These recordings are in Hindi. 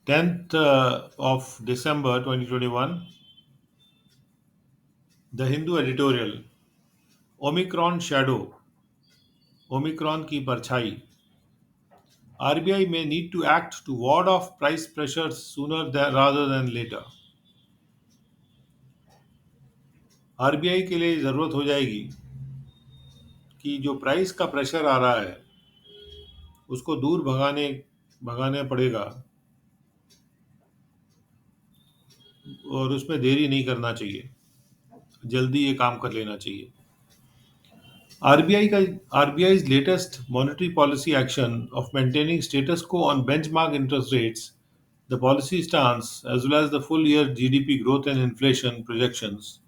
10th of December 2021, The Hindu editorial, Omicron shadow, Omicron की परछाई. RBI may need to act to ward off price pressures sooner rather than later. RBI के लिए ज़रूरत हो जाएगी कि जो प्राइस का प्रेशर आ रहा है उसको दूर भगाने पड़ेगा और उसमें देरी नहीं करना चाहिए, जल्दी ये काम कर लेना चाहिए. RBI's latest monetary policy action of maintaining status quo on benchmark interest rates, the policy stance, as well as the full year GDP growth and inflation projections,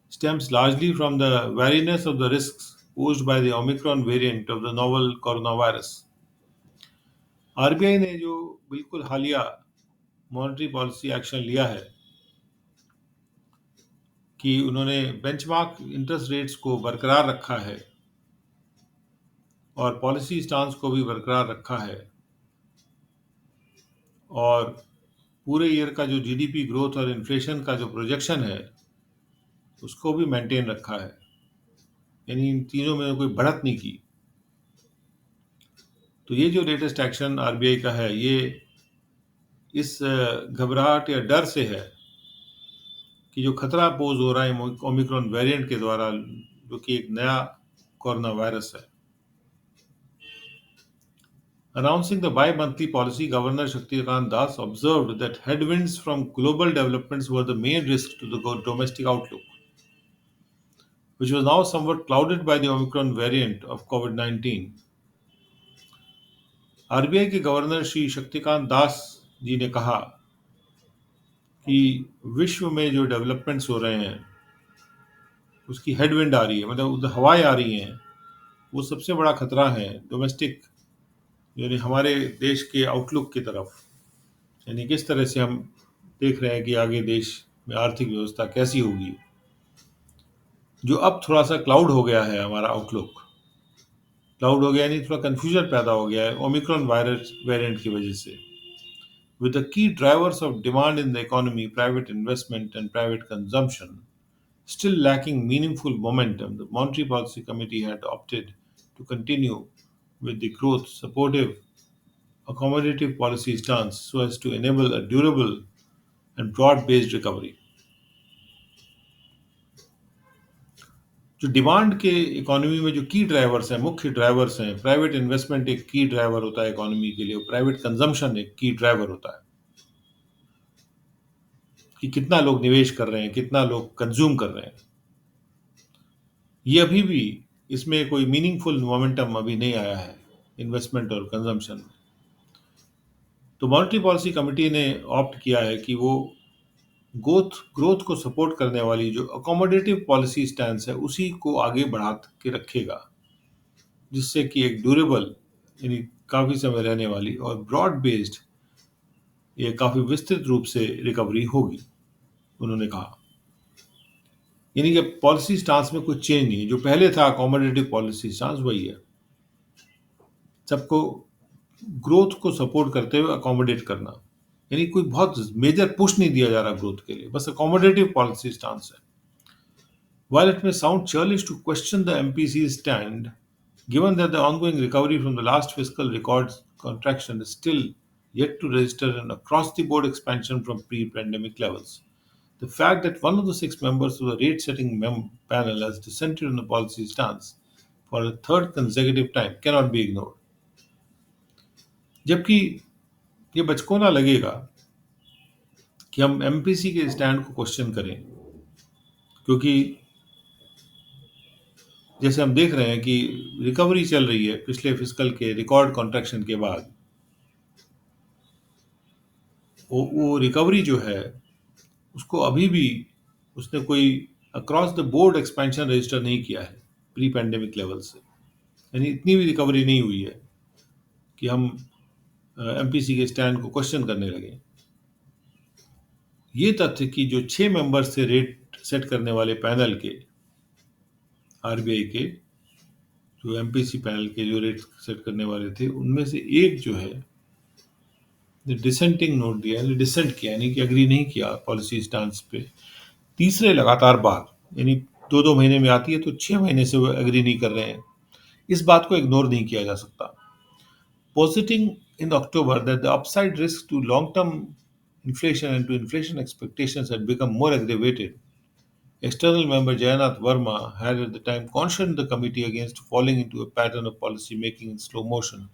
stems largely from the wariness of the risks posed by the Omicron variant of the novel coronavirus. RBI ने जो बिल्कुल हालिया मॉनेटरी पॉलिसी एक्शन लिया है कि उन्होंने बेंचमार्क इंटरेस्ट रेट्स को बरकरार रखा है और पॉलिसी स्टांस को भी बरकरार रखा है और पूरे ईयर का जो जीडीपी ग्रोथ और इन्फ्लेशन का जो प्रोजेक्शन है उसको भी मेंटेन रखा है, यानी इन तीनों में कोई बढ़त नहीं की. तो ये जो लेटेस्ट एक्शन आरबीआई का है ये इस घबराहट या डर से है कि जो खतरा पोज हो रहा है ओमिक्रॉन वेरिएंट के द्वारा, जो कि एक नया कोरोना वायरस है. Announcing the bi-monthly policy, Governor Shaktikant Das observed that headwinds from global developments were the main risk to the domestic outlook, which was now somewhat clouded by the Omicron variant of COVID-19. RBI के गवर्नर श्री शक्तिकांत दास जी ने कहा कि विश्व में जो डेवलपमेंट्स हो रहे हैं उसकी हेडविंड आ रही है, मतलब उधर हवाएं आ रही हैं, वो सबसे बड़ा खतरा है डोमेस्टिक, यानी हमारे देश के आउटलुक की तरफ. यानी किस तरह से हम देख रहे हैं कि आगे देश में आर्थिक व्यवस्था कैसी होगी. जो अब थोड़ा सा क्लाउड हो गया है, हमारा आउटलुक क्लाउड हो गया, यानी थोड़ा कंफ्यूजन पैदा हो गया है ओमिक्रॉन वायरस वेरिएंट की वजह से. With the key drivers of demand in the economy, private investment and private consumption, still lacking meaningful momentum, the Monetary Policy Committee had opted to continue with the growth supportive accommodative policy stance so as to enable a durable and broad based recovery. जो डिमांड के इकोनॉमी में जो की ड्राइवर्स हैं, मुख्य ड्राइवर्स हैं, प्राइवेट इन्वेस्टमेंट एक की ड्राइवर होता है इकोनॉमी के लिए, प्राइवेट कंजम्पशन एक की ड्राइवर होता है कि कितना लोग निवेश कर रहे हैं, कितना लोग कंज्यूम कर रहे हैं. ये अभी भी इसमें कोई मीनिंगफुल मोमेंटम अभी नहीं आया है इन्वेस्टमेंट और कंजम्पशन में. तो मॉनेटरी पॉलिसी कमेटी ने ऑप्ट किया है कि वो ग्रोथ को सपोर्ट करने वाली जो अकोमोडेटिव पॉलिसी स्टैंस है उसी को आगे बढ़ा के रखेगा, जिससे कि एक ड्यूरेबल यानी काफ़ी समय रहने वाली और ब्रॉड बेस्ड, ये काफ़ी विस्तृत रूप से रिकवरी होगी, उन्होंने कहा. यानी कि पॉलिसी स्टांस में कुछ चेंज नहीं है, जो पहले था अकोमोडेटिव पॉलिसी स्टांस वही है, सबको ग्रोथ को सपोर्ट करते हुए अकोमोडेट करना. यानी कोई बहुत मेजर पुश नहीं दिया जा रहा ग्रोथ के लिए, बस अकोमोडेटिव पॉलिसी स्टांस है. While it may sound churlish to question the MPC's stand, given that the ongoing recovery from the last fiscal record contraction is still yet to register an across the board expansion from pre pandemic levels, the fact that one of the six members of the rate setting panel has dissented on the policy stance for a third consecutive time cannot be ignored. जबकि ये बचकोना लगेगा कि हम एमपीसी के स्टैंड को क्वेश्चन करें, क्योंकि जैसे हम देख रहे हैं कि रिकवरी चल रही है पिछले फिस्कल के रिकॉर्ड कॉन्ट्रैक्शन के बाद. वो रिकवरी जो है उसको अभी भी उसने कोई across the board expansion register नहीं किया है प्री पैंडेमिक लेवल से. यानी इतनी भी रिकवरी नहीं हुई है कि हम एमपीसी के स्टैंड को क्वेश्चन करने लगे. ये तथ्य कि जो 6 मेंबर्स थे रेट सेट करने वाले पैनल के, आरबीआई के जो एमपीसी पैनल के जो रेट सेट करने वाले थे, उनमें से एक जो है ने डिसेंटिंग नोट दिया, यानी डिसेंट किया, यानी कि एग्री नहीं किया पॉलिसी स्टांस पे तीसरे लगातार बार, यानी 2-2 महीने में आती है तो 6 महीने से वो एग्री नहीं कर रहे हैं। इस बात को इग्नोर नहीं किया जा सकता। Positing in October that the upside risk to long term inflation and to inflation expectations had become more aggravated, external member Jayanath Verma had at the time cautioned the committee against falling into a pattern of policy making in slow motion,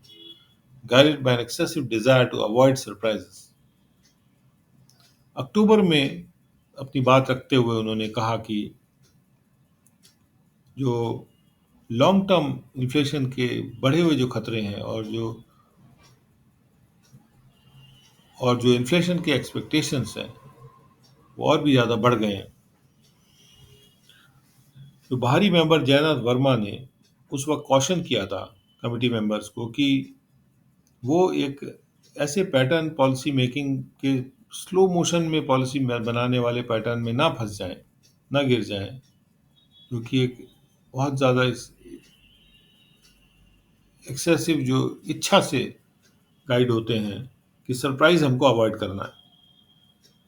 guided by an excessive desire to avoid surprises. अक्टूबर में अपनी बात रखते हुए उन्होंने कहा कि जो लॉन्ग टर्म इन्फ्लेशन के बढ़े हुए जो खतरे हैं और जो इन्फ्लेशन के एक्सपेक्टेशंस हैं वो और भी ज़्यादा बढ़ गए हैं। तो बाहरी मेंबर जयनाथ वर्मा ने उस वक्त कॉशन किया था कमेटी मेंबर्स को कि वो एक ऐसे पैटर्न पॉलिसी मेकिंग के स्लो मोशन में पॉलिसी बनाने वाले पैटर्न में ना फंस जाएं, ना गिर जाएं, क्योंकि एक बहुत ज़्यादा एक्सेसिव जो इच्छा से गाइड होते हैं कि सरप्राइज हमको अवॉइड करना है,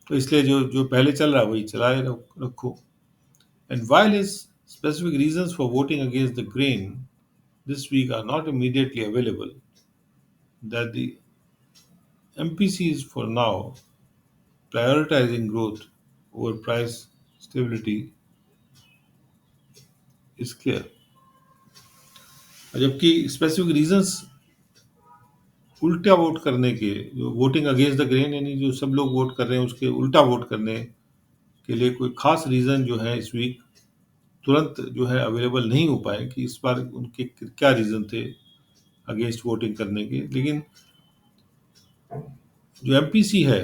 तो इसलिए जो जो पहले चल रहा है वही चलाए रखो। And while his specific reasons for voting against the grain this week are not immediately available, that the MPC is for now prioritizing growth over price stability is clear. जबकि स्पेसिफिक रीजंस उल्टा वोट करने के, जो वोटिंग अगेंस्ट द ग्रेन यानी जो सब लोग वोट कर रहे हैं उसके उल्टा वोट करने के लिए कोई खास रीज़न जो है इस वीक तुरंत जो है अवेलेबल नहीं हो पाए कि इस बार उनके क्या रीज़न थे अगेंस्ट वोटिंग करने के। लेकिन जो एमपीसी है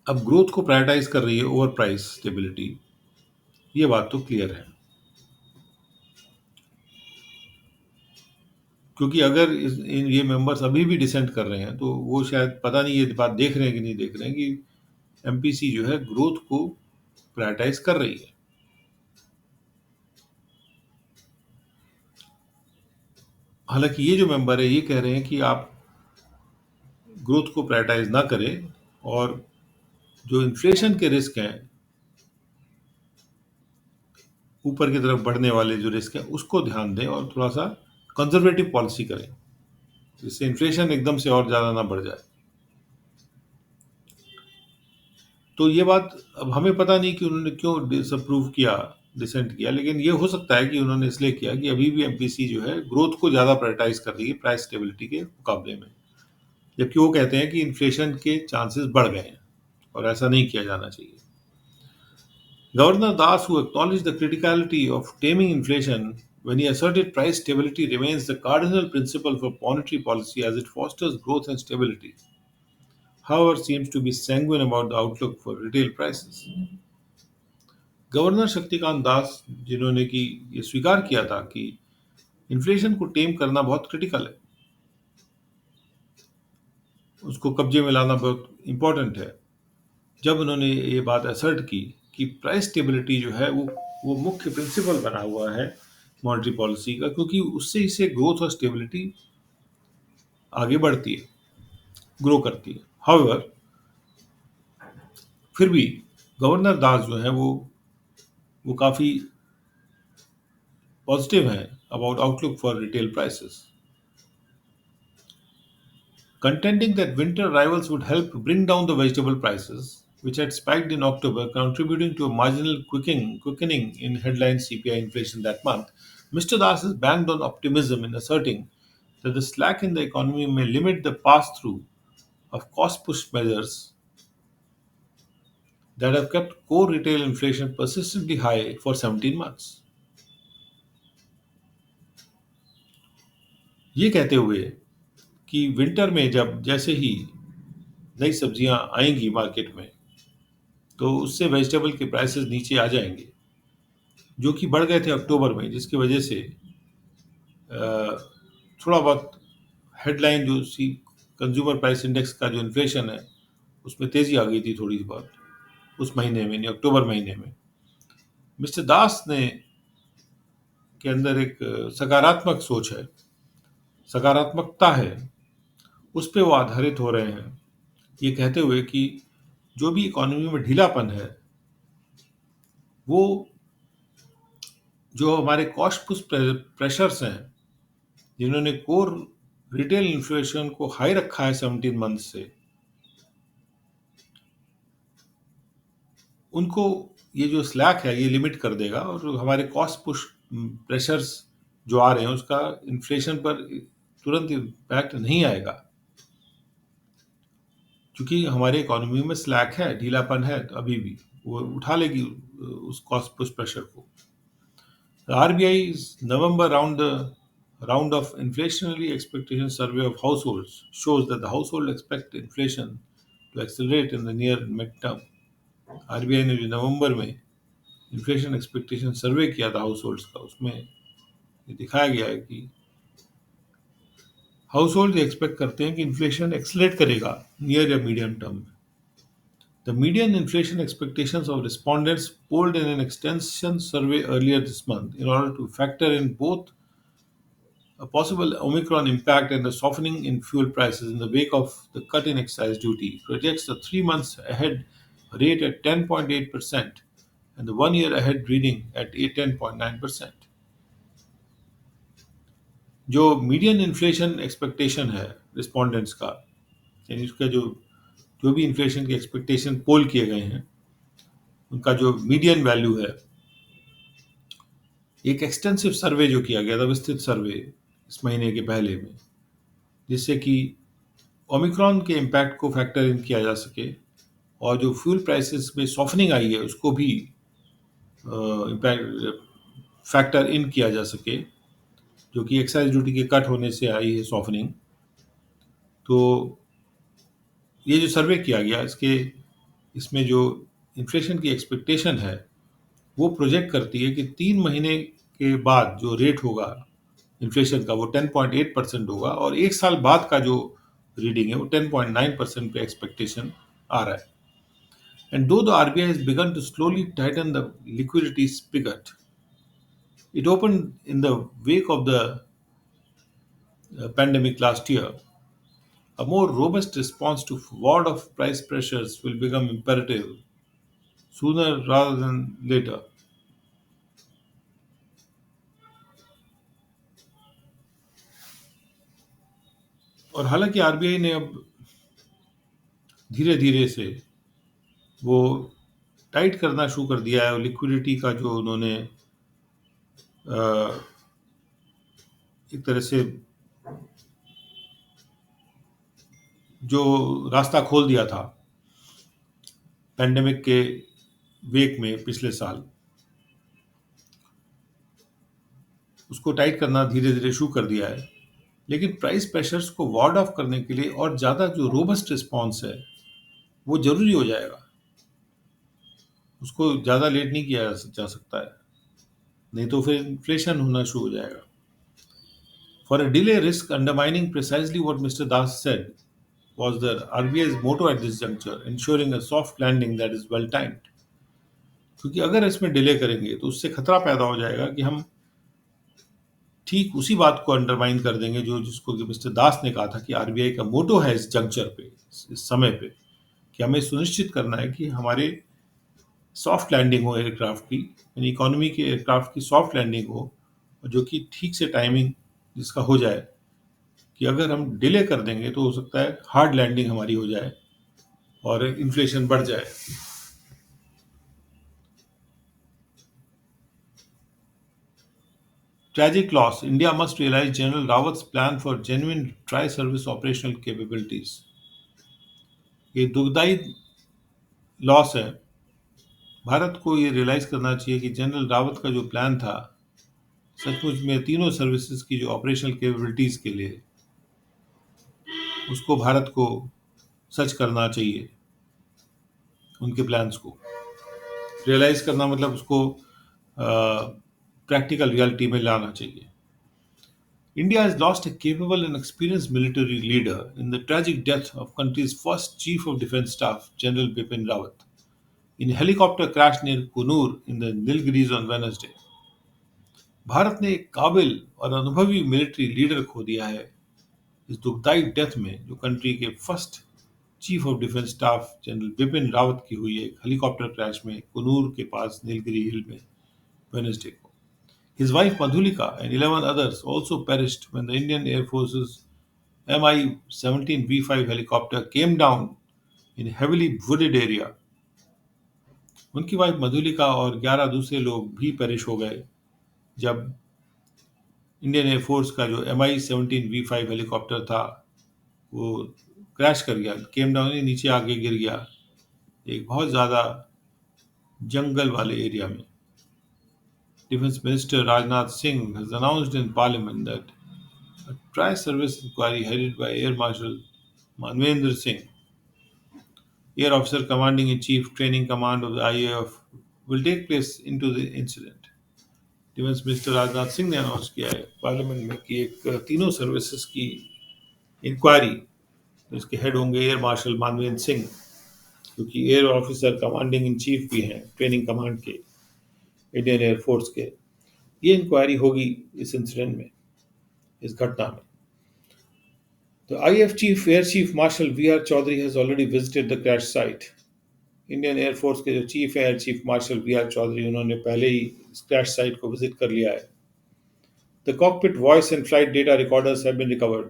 अब ग्रोथ को प्रायोरिटाइज कर रही है ओवर प्राइस स्टेबिलिटी, ये बात तो क्लियर है। क्योंकि अगर ये मेंबर्स अभी भी डिसेंट कर रहे हैं तो वो शायद पता नहीं ये बात देख रहे हैं कि नहीं देख रहे हैं कि एमपीसी जो है ग्रोथ को प्रायोरिटाइज कर रही है। हालांकि ये जो मेंबर है ये कह रहे हैं कि आप ग्रोथ को प्रायोरिटाइज ना करें और जो इन्फ्लेशन के रिस्क हैं, ऊपर की तरफ बढ़ने वाले जो रिस्क हैं उसको ध्यान दें और थोड़ा सा कंजर्वेटिव पॉलिसी करें जिससे इन्फ्लेशन एकदम से और ज़्यादा ना बढ़ जाए। तो ये बात अब हमें पता नहीं कि उन्होंने क्यों डिसअप्रूव किया, डिसेंट किया, लेकिन ये हो सकता है कि उन्होंने इसलिए किया कि अभी भी एमपीसी जो है ग्रोथ को ज़्यादा प्रायोरिटाइज कर रही है प्राइस स्टेबिलिटी के मुकाबले में, जबकि वो कहते हैं कि इन्फ्लेशन के चांसेस बढ़ गए हैं और ऐसा नहीं किया जाना चाहिए। Governor Das, who acknowledged the criticality of taming inflation when he asserted price stability remains the cardinal principle for monetary policy as it fosters growth and stability, however, seems to be sanguine about the outlook for retail prices. Governor Shaktikanta Das, जिन्होंने कि ये स्वीकार किया था कि इन्फ्लेशन को टेम करना बहुत क्रिटिकल है, उसको कब्जे में लाना बहुत इंपॉर्टेंट है, जब उन्होंने ये बात असर्ट की कि प्राइस स्टेबिलिटी जो है वो मुख्य प्रिंसिपल बना हुआ है मॉनेटरी पॉलिसी का, क्योंकि उससे इसे ग्रोथ और स्टेबिलिटी आगे बढ़ती है, ग्रो करती है। हाउएवर, फिर भी गवर्नर दास जो है वो काफ़ी पॉजिटिव हैं about outlook for retail prices, contending that winter arrivals would help bring down the vegetable prices, which had spiked in October, contributing to a marginal quickening in headline CPI inflation that month. Mr. Das has banked on optimism in asserting that the slack in the economy may limit the pass through of cost push measures that have kept core retail inflation persistently high for 17 months. ये कहते हुए कि विंटर में जब जैसे ही नई सब्जियां आएंगी मार्केट में तो उससे वेजिटेबल के प्राइसेस नीचे आ जाएंगे, जो कि बढ़ गए थे अक्टूबर में, जिसकी वजह से थोड़ा बहुत हेडलाइन जो सी कंज्यूमर प्राइस इंडेक्स का जो इन्फ्लेशन है उसमें तेज़ी आ गई थी थोड़ी बहुत उस महीने में, यानी अक्टूबर महीने में। मिस्टर दास ने के अंदर एक सकारात्मक सोच है, सकारात्मकता है, उस पे वो आधारित हो रहे हैं, ये कहते हुए कि जो भी इकोनॉमी में ढीलापन है, वो जो हमारे कॉस्ट पुश प्रेशर्स हैं, जिन्होंने कोर रिटेल इन्फ्लेशन को हाई रखा है 17 मंथ से, उनको ये जो स्लैक है ये लिमिट कर देगा और हमारे कॉस्ट पुश प्रेशर्स जो आ रहे हैं उसका इन्फ्लेशन पर तुरंत इम्पैक्ट नहीं आएगा, क्योंकि हमारे इकोनॉमी में स्लैक है, ढीलापन है, तो अभी भी वो उठा लेगी उस कॉस्ट पुश प्रेशर को। The RBI's November round of inflationary expectation survey of households shows that the household expect inflation to accelerate in the near midterm. RBI ने जो नवंबर में इन्फ्लेशन एक्सपेक्टेशन सर्वे किया था हाउस का, उसमें ये दिखाया गया है कि हाउस एक्सपेक्ट करते हैं कि इन्फ्लेशन एक्सलेट करेगा नियर या मीडियम टर्म में। The median inflation expectations of respondents polled in an extension survey earlier this month, in order to factor in both a possible Omicron impact and the softening in fuel prices in the wake of the cut in excise duty, projects the 3 months ahead rate at 10.8% and the 1 year ahead reading at 10.9%. जो मीडियन इन्फ्लेशन एक्सपेक्टेशन है रिस्पोंडेंट्स का, यानी उसका जो भी इन्फ्लेशन के एक्सपेक्टेशन पोल किए गए हैं, उनका जो मीडियन वैल्यू है, एक एक्सटेंसिव सर्वे जो किया गया था, विस्तृत सर्वे इस महीने के पहले में, जिससे कि ओमिक्रॉन के इम्पैक्ट को फैक्टर इन किया जा सके और जो फ्यूल प्राइसेस में सॉफ्टनिंग आई है उसको भी इम्पैक्ट फैक्टर इन किया जा सके, जो कि एक्साइज ड्यूटी के कट होने से आई है सॉफ्टनिंग। तो ये जो सर्वे किया गया, इसमें जो इन्फ्लेशन की एक्सपेक्टेशन है वो प्रोजेक्ट करती है कि 3 महीने के बाद जो रेट होगा इन्फ्लेशन का वो 10.8% होगा और 1 साल बाद का जो रीडिंग है वो 10.9% पे एक्सपेक्टेशन आ रहा है। And though the RBI has begun to slowly tighten the liquidity spigot, it opened in the wake of the pandemic last year. A more robust response to ward off price pressures will become imperative sooner rather than later. और हालांकि आरबीआई ने अब धीरे धीरे से वो टाइट करना शुरू कर दिया है और लिक्विडिटी का जो उन्होंने एक तरह से जो रास्ता खोल दिया था पैंडेमिक के वेक में पिछले साल, उसको टाइट करना धीरे धीरे शुरू कर दिया है। लेकिन प्राइस प्रेशर्स को वार्ड ऑफ करने के लिए और ज़्यादा जो रोबस्ट रिस्पॉन्स है वो जरूरी हो जाएगा, उसको ज़्यादा लेट नहीं किया जा सकता है, नहीं तो फिर इन्फ्लेशन होना शुरू हो जाएगा। For a delay risk undermining precisely what mister Das said was the RBI's motto at this juncture, ensuring a soft landing that is well timed. क्योंकि अगर इसमें डिले करेंगे तो उससे खतरा पैदा हो जाएगा कि हम ठीक उसी बात को अंडरमाइन कर देंगे जिसको कि मिस्टर दास ने कहा था कि आरबीआई का मोटो है इस जंक्चर पे, इस समय पे, कि हमें सुनिश्चित करना है कि हमारे सॉफ्ट लैंडिंग हो एयरक्राफ्ट की, यानी इकोनॉमी के एयरक्राफ्ट की सॉफ्ट लैंडिंग हो, जो कि ठीक से टाइमिंग जिसका हो जाए, कि अगर हम डिले कर देंगे तो हो सकता है हार्ड लैंडिंग हमारी हो जाए और इन्फ्लेशन बढ़ जाए। Tragic loss. India must realize General Rawat's plan for genuine tri-service operational capabilities. ये दुखदाई लॉस है। भारत को ये रियलाइज करना चाहिए कि जनरल रावत का जो प्लान था, सचमुच में तीनों सर्विसेज की जो ऑपरेशनल कैपेबिलिटीज के लिए, उसको भारत को सच करना चाहिए। उनके प्लान्स को रियलाइज करना मतलब उसको प्रैक्टिकल रियलिटी में लाना चाहिए। India has lost a capable and experienced military leader in the tragic death of country's first Chief of Defence Staff, General Bipin Rawat, in a helicopter crash near Kunur in the Nilgiris on Wednesday. Bharat ने एक काबिल और अनुभवी मिलिट्री लीडर खो दिया है इस दुखदाई डेथ में जो कंट्री के first chief of defence staff general Bipin Rawat की हुई है एक हेलीकॉप्टर क्रैश में कुनूर के पास नीलगिरी हिल में वेडनेसडे को. His wife Madhulika and 11 others also perished when the Indian Air Force's Mi-17V5 helicopter came down in a heavily wooded area. उनकी वाइफ मधुलिका और 11 दूसरे लोग भी पेरिश हो गए जब इंडियन एयरफोर्स का जो Mi-17V5 हेलीकॉप्टर था वो क्रैश कर गया, केम डाउन, नीचे आगे गिर गया एक बहुत ज़्यादा जंगल वाले एरिया में. Defense Minister Rajnath Singh has announced in Parliament that a tri-service inquiry headed by Air Marshal Manvendra Singh, Air Officer Commanding-in-Chief Training Command of the IAF, will take place into the incident. Defence minister Rajnath Singh ने अनाउंस किया है पार्लियामेंट में कि एक तीनों सर्विसेज की इंक्वायरी, इसके हेड होंगे एयर मार्शल मानवेंद्र सिंह, क्योंकि air officer commanding in chief भी हैं ट्रेनिंग कमांड के इंडियन एयरफोर्स के. ये इंक्वायरी होगी इस इंसिडेंट में, इस घटना में. The IF Chief Air Chief Marshal V.R. Chaudhary has already visited the crash site. Indian air force के जो chief air chief marshal V R Chaudhary, उन्होंने पहले ही क्रैश साइट को विजिट कर लिया है. The cockpit voice and flight data recorders have been recovered,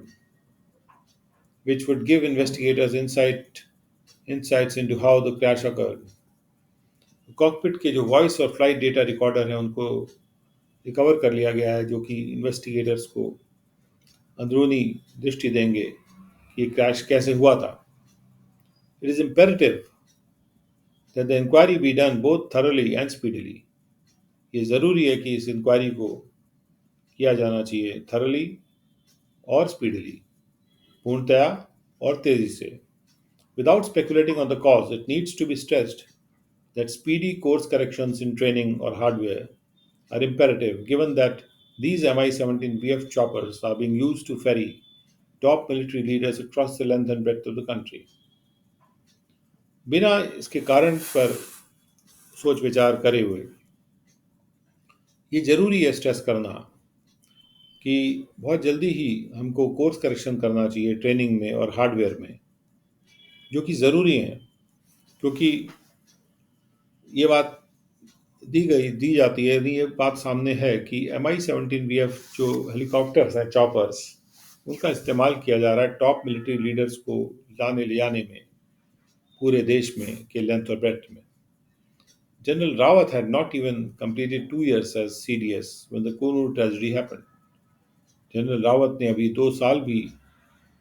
which would give investigators insights into how the crash occurred. Cockpit के जो वॉइस और फ्लाइट डेटा रिकॉर्डर हैं उनको रिकवर कर लिया गया है, जो कि इन्वेस्टिगेटर्स को अंदरूनी दृष्टि देंगे कि क्रैश कैसे हुआ था. It is imperative that the inquiry be done both thoroughly and speedily. ये ज़रूरी है कि इस इंक्वायरी को किया जाना चाहिए thoroughly और speedily, पूर्णतया और तेजी से. Without speculating on the cause, it needs to be stressed that speedy course corrections in training or hardware are imperative, given that these Mi-17VF choppers are being used to ferry top military leaders across the length and breadth of the country. बिना इसके कारण पर सोच विचार करे हुए ये ज़रूरी है स्ट्रेस करना कि बहुत जल्दी ही हमको कोर्स करेक्शन करना चाहिए ट्रेनिंग में और हार्डवेयर में, जो कि ज़रूरी है, क्योंकि ये बात दी जाती है, ये बात सामने है कि Mi-17VF जो हेलीकॉप्टर्स हैं, चॉपर्स, उनका इस्तेमाल किया जा रहा है टॉप मिलिट्री लीडर्स को लाने ले जाने में पूरे देश में के लेंथ और ब्रेथ में. General Rawat had not even completed 2 years as CDS when the Kunur tragedy happened. General Rawat ने अभी 2 साल भी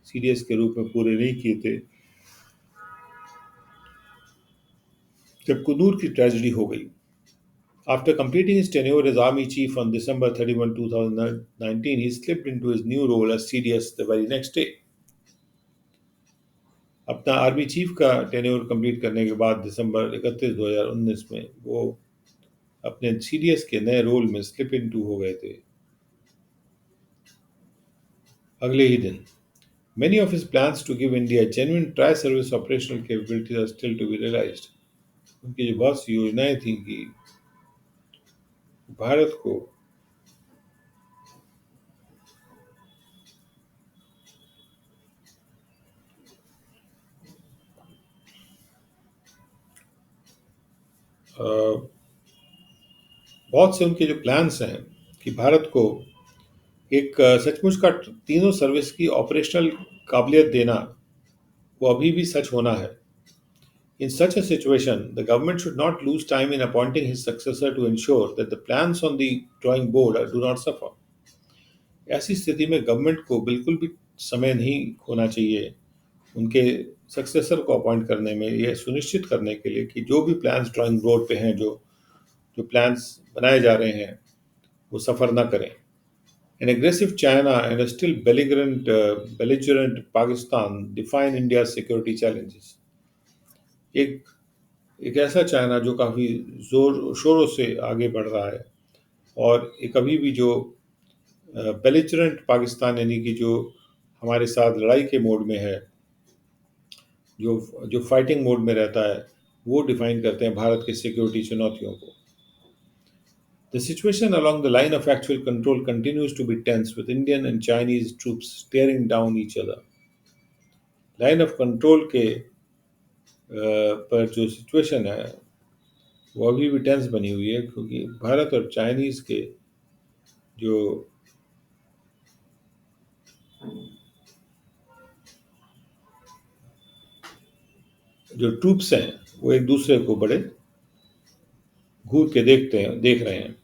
सीडीएस के रूप में पूरे नहीं किए थे जब कुनूर की ट्रेजेडी हो गई. After completing his tenure as Army Chief on December 31, 2019, he slipped into his new role as CDS the very next day. अपना आर्मी चीफ का टेन्योर कंप्लीट करने के बाद दिसंबर 31, 2019 में वो अपने सीडीएस के नए रोल में स्लिप इनटू हो गए थे अगले ही दिन. Many of his plans to give India genuine tri-service operational capabilities are still to be realized. उनकी जो बहुत सी योजनाएं थी कि भारत को बहुत से उनके जो प्लान्स हैं कि भारत को एक सचमुच का तीनों सर्विस की ऑपरेशनल काबिलियत देना, वो अभी भी सच होना है. In such a situation, the government should not lose time in appointing his successor to ensure that the plans on the drawing board do not suffer. ऐसी स्थिति में गवर्नमेंट को बिल्कुल भी समय नहीं खोना चाहिए उनके सक्सेसर को अपॉइंट करने में, यह सुनिश्चित करने के लिए कि जो भी प्लान्स ड्राइंग बोर्ड पे हैं, जो प्लान्स बनाए जा रहे हैं, वो सफ़र ना करें. An aggressive China and a still belligerent Pakistan define India's security challenges. एक ऐसा चाइना जो काफ़ी ज़ोर शोरों से आगे बढ़ रहा है, और एक अभी भी जो बेलिजरेंट पाकिस्तान, यानी कि जो हमारे साथ लड़ाई के मोड में है, जो फाइटिंग मोड में रहता है, वो डिफाइन करते हैं भारत के सिक्योरिटी चुनौतियों को. The situation along the line of actual control continues to be tense, with Indian and Chinese troops staring down each other. Line of control के पर जो सिचुएशन है वो अभी भी टेंस बनी हुई है, क्योंकि भारत और चाइनीज के जो जो ट्रूप्स हैं वो एक दूसरे को बड़े घूर के देख रहे हैं.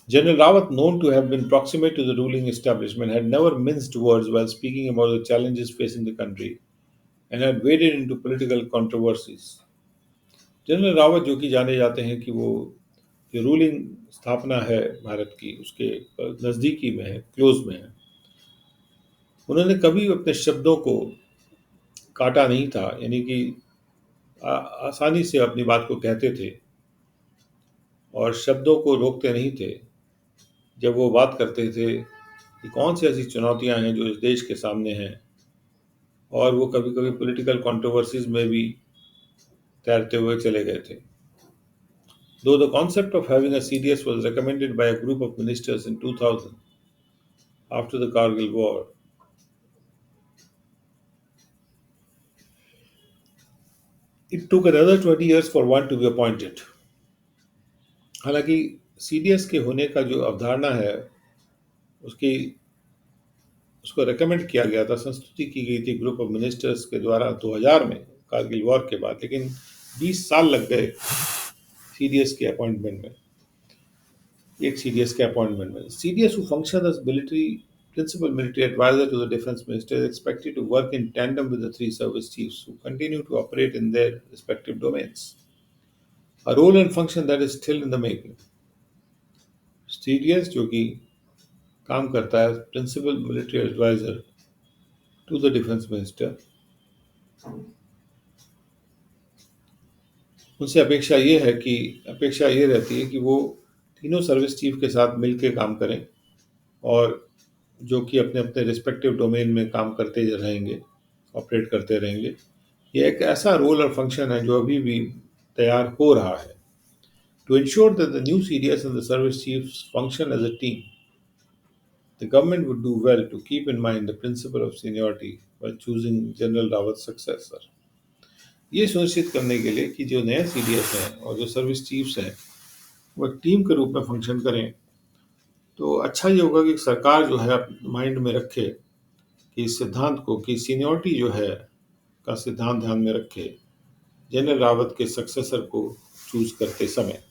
General Rawat, known to have been proximate to the ruling establishment, had never minced words while speaking about the challenges facing the country and had waded into political controversies. General Rawat, जो कि जाने जाते हैं कि वो जो रूलिंग स्थापना है भारत की उसके नज़दीकी में है, क्लोज में है, उन्होंने कभी अपने शब्दों को काटा नहीं था, यानी कि आसानी से अपनी बात को कहते थे और शब्दों को रोकते नहीं थे जब वो बात करते थे कि कौन सी ऐसी चुनौतियां हैं जो इस देश के सामने हैं, और वो कभी कभी पॉलिटिकल कंट्रोवर्सीज में भी तैरते हुए चले गए थे. Though the concept of having a CDS was recommended by a group of ministers in 2000 after the Kargil war, it took another 20 years for one to be appointed. हालांकि CDS के होने का जो अवधारणा है उसकी उसको रेकमेंड किया गया था, संस्तुति की गई थी ग्रुप ऑफ मिनिस्टर्स के द्वारा 2000 में, कारगिल वॉर के बाद, लेकिन 20 साल लग गए CDS के अपॉइंटमेंट में, एक CDS के अपॉइंटमेंट में. CDS who function as principal military advisor to the defense minister is expected to work in tandem with the three service chiefs who continue to operate in their respective domains. A role and function that is still in the making. CDS जो कि काम करता है principal military adviser to the defence minister, उनसे अपेक्षा ये रहती है कि वो तीनों सर्विस चीफ के साथ मिलकर काम करें और जो कि अपने अपने रिस्पेक्टिव डोमेन में काम करते रहेंगे, ऑपरेट करते रहेंगे. ये एक ऐसा रोल और फंक्शन है जो अभी भी तैयार हो रहा है. To ensure that the new CDS and the service chiefs function as a team, the government would do well to keep in mind the principle of seniority while choosing General Rawat's successor. ये सुनिश्चित करने के लिए कि जो नए सीडीएस हैं और जो सर्विस चीफ्स हैं वो एक टीम के रूप में फंक्शन करें, तो अच्छा ये होगा कि सरकार जो है माइंड में रखे कि इस सिद्धांत को कि सीनियरिटी जो है का सिद्धांत ध्यान में रखे जनरल रावत के सक्सेसर को चूज करते समय.